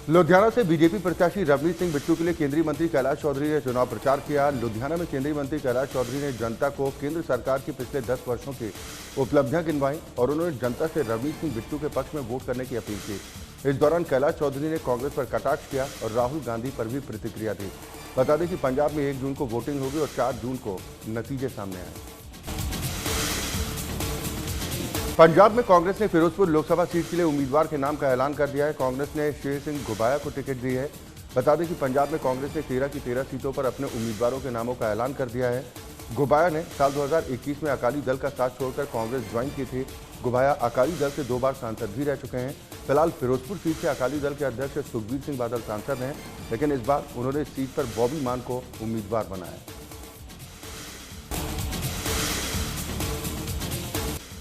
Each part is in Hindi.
लुधियाना से बीजेपी प्रत्याशी रवनीत सिंह बिट्टू के लिए केंद्रीय मंत्री कैलाश चौधरी ने चुनाव प्रचार किया। लुधियाना में केंद्रीय मंत्री कैलाश चौधरी ने जनता को केंद्र सरकार की पिछले 10 वर्षों की उपलब्धियां गिनवाई और उन्होंने जनता से रवनीत सिंह बिट्टू के पक्ष में वोट करने की अपील की। इस दौरान कैलाश चौधरी ने कांग्रेस पर कटाक्ष किया और राहुल गांधी पर भी प्रतिक्रिया दी। बता दें कि पंजाब में 1 जून को वोटिंग होगी और 4 जून को नतीजे सामने आए। पंजाब में कांग्रेस ने फिरोजपुर लोकसभा सीट के लिए उम्मीदवार के नाम का ऐलान कर दिया है। कांग्रेस ने शेर सिंह घुबाया को टिकट दी है। बता दें कि पंजाब में कांग्रेस ने 13 की 13 सीटों पर अपने उम्मीदवारों के नामों का ऐलान कर दिया है। घुबाया ने साल 2021 में अकाली दल का साथ छोड़कर कांग्रेस ज्वाइन की थी। घुबाया अकाली दल से 2 बार सांसद भी रह चुके हैं। फिलहाल फिरोजपुर सीट से अकाली दल के अध्यक्ष सुखबीर सिंह बादल सांसद हैं, लेकिन इस बार उन्होंने इस सीट पर बॉबी मान को उम्मीदवार बनाया।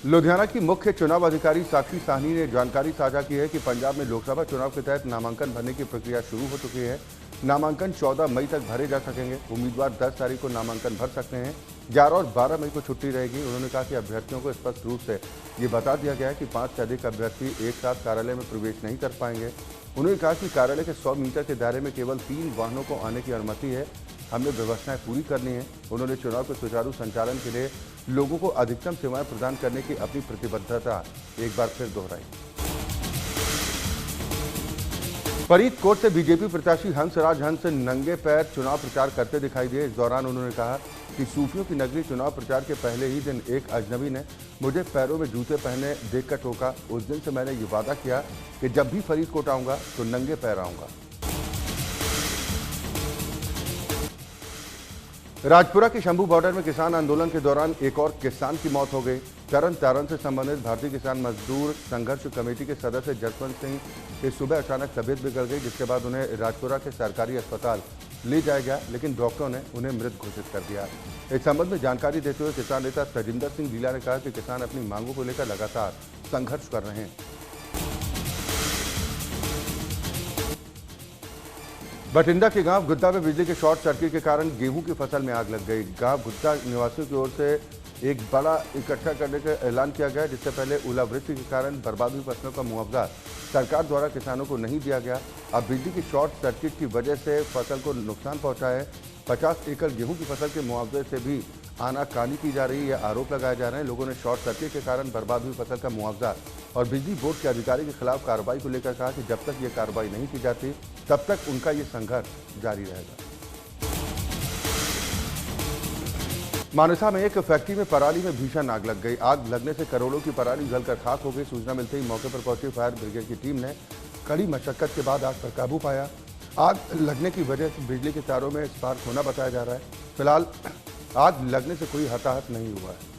लुधियाना की मुख्य चुनाव अधिकारी साक्षी साहनी ने जानकारी साझा की है कि पंजाब में लोकसभा चुनाव के तहत नामांकन भरने की प्रक्रिया शुरू हो चुकी है। नामांकन 14 मई तक भरे जा सकेंगे। उम्मीदवार 10 तारीख को नामांकन भर सकते हैं। 11 और 12 मई को छुट्टी रहेगी। उन्होंने कहा कि अभ्यर्थियों को स्पष्ट रूप से ये बता दिया गया है कि 5 से अधिक अभ्यर्थी एक साथ कार्यालय में प्रवेश नहीं कर पाएंगे। उन्होंने कहा कि कार्यालय के 100 मीटर के दायरे में केवल 3 वाहनों को आने की अनुमति है। हमने व्यवस्थाएं पूरी करनी है। उन्होंने चुनाव के सुचारू संचालन के लिए लोगों को अधिकतम सेवाएं प्रदान करने की अपनी प्रतिबद्धता एक बार फिर दोहराई। फरीदकोट से बीजेपी प्रत्याशी हंसराज हंस नंगे पैर चुनाव प्रचार करते दिखाई दिए। इस दौरान उन्होंने कहा कि सूफियों की नगरी चुनाव प्रचार के पहले ही दिन एक अजनबी ने मुझे पैरों में जूते पहने देखकर टोका। उस दिन से मैंने ये वादा किया कि जब भी फरीदकोट आऊंगा तो नंगे पैर आऊंगा। राजपुरा के शंभू बॉर्डर में किसान आंदोलन के दौरान एक और किसान की मौत हो गई। तरन तारण से संबंधित भारतीय किसान मजदूर संघर्ष कमेटी के सदस्य जसवंत सिंह की सुबह अचानक तबीयत बिगड़ गई, जिसके बाद उन्हें राजपुरा के सरकारी अस्पताल ले जाया गया, लेकिन डॉक्टरों ने उन्हें मृत घोषित कर दिया। इस संबंध में जानकारी देते हुए किसान नेता तजिंदर सिंह लीला ने कहा कि किसान अपनी मांगों को लेकर लगातार संघर्ष कर रहे हैं। बठिंडा के गांव गुद्दा में बिजली के शॉर्ट सर्किट के कारण गेहूं की फसल में आग लग गई। गांव गुद्दा निवासियों की ओर से एक बड़ा इकट्ठा करने का ऐलान किया गया, जिससे पहले ओलावृष्टि के कारण बर्बाद हुई फसलों का मुआवजा सरकार द्वारा किसानों को नहीं दिया गया। अब बिजली की शॉर्ट सर्किट की वजह से फसल को नुकसान पहुंचा है। 50 एकड़ गेहूं की फसल के मुआवजे से भी आनाकानी की जा रही है, यह आरोप लगाए जा रहे हैं। लोगों ने शॉर्ट सर्किट के कारण बर्बाद हुई फसल का मुआवजा और बिजली बोर्ड के अधिकारी के खिलाफ कार्रवाई को लेकर कहा कि जब तक ये कार्रवाई नहीं की जाती तब तक उनका ये संघर्ष जारी रहेगा। मानेसर में एक फैक्ट्री में पराली में भीषण आग लग गई। आग लगने से करोड़ों की पराली जलकर खाक हो गई। सूचना मिलते ही मौके पर पहुंची फायर ब्रिगेड की टीम ने कड़ी मशक्कत के बाद आग पर काबू पाया। आग लगने की वजह से बिजली के तारों में स्पार्क होना बताया जा रहा है। फिलहाल आग लगने से कोई हताहत नहीं हुआ है।